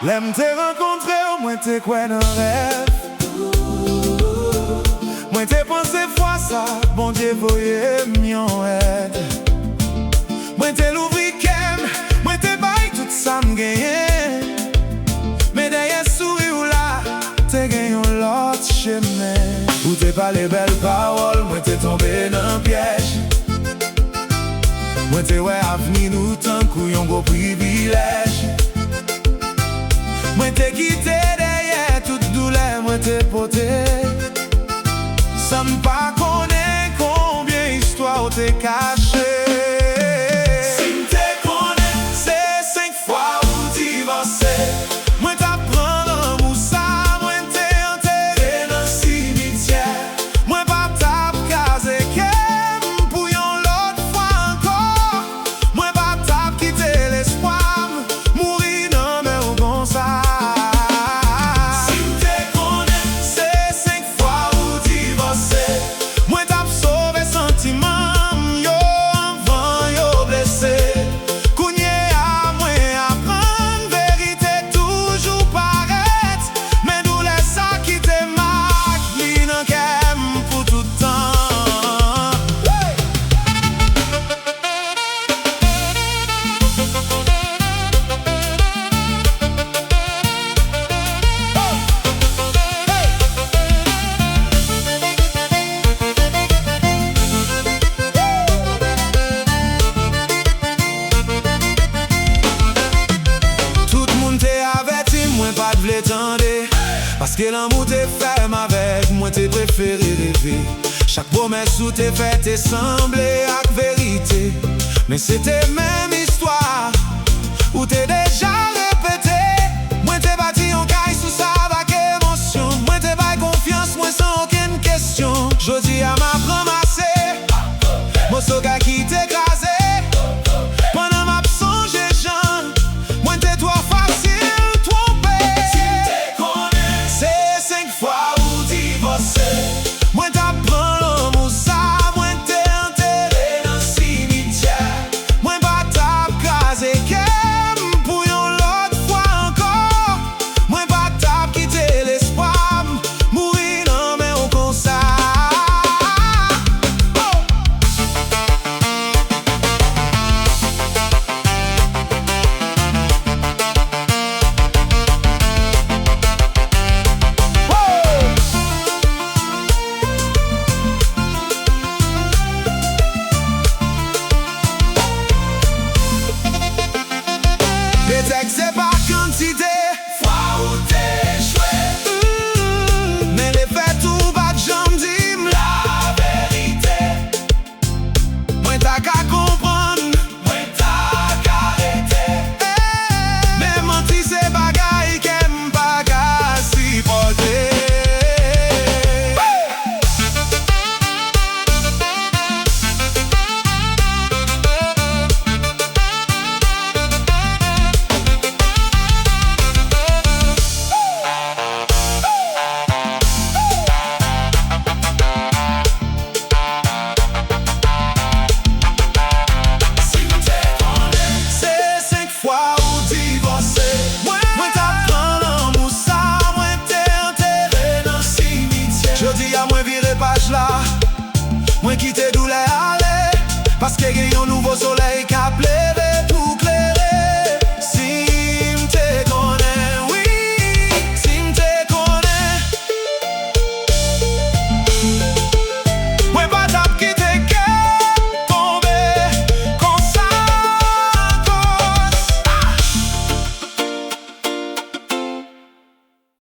L'aime te rencontré, moi te quoi dans rêve. Moi te pensé fois ça, bon Dieu voyez mieux aide. Moi te l'ouvri kem, moi te baille tout ça m'gagne. Mais derrière sourire ou là, te gagne l'autre chemin. Ou te pas les belles paroles, moi te tombé dans un piège. Moi te ouais avenir nous tant qu'on gros privilège. Moi te quitté derrière toute douleur, moi te porté. Ça me pas connaît combien histoire t'es caché. Si m'te connaît, c'est 5 fois ou divorcé. Moi t'apprends l'amour ça, moi t'es enterré dans le cimetière. Moi pas t'ap casé qu'aime pour yon l'autre fois encore. Moi pas t'ap quitté l'espoir, mourir dans mes ou bon ça. Parce que l'amour t'est ferme avec moi, t'es préféré rêver. Chaque promesse où t'es faite t'es semblé avec vérité. Mais c'était même histoire où t'es déjà répété. Moi t'es bâti en caille sous ça avec émotion. Moi t'es pas confiance, moi sans aucune question. J'dis à ma ramassé, mon soga qui t'écrasé. Pendant ma songe et Jean, moi t'es toi facile. Moi t'apprends l'amour ça, moi t'es enterré dans le cimetière. Moi pas t'ap casé qu'aime pour yon l'autre fois encore. Moi pas t'ap quitté l'espoir, mourir dans mes hauts comme ça. C'est pas quantité, fois où t'es joué. Mais les faits tout bas de j'en dis la vérité. Moi t'as qu'à comprendre, moi t'as qu'à arrêter. Mais mentir c'est bagaille qu'aime pas qu'à s'y porter. J'dis à moi virer page là, moi quitter douleur aller, parce qu'il y a un nouveau soleil qui a appelé.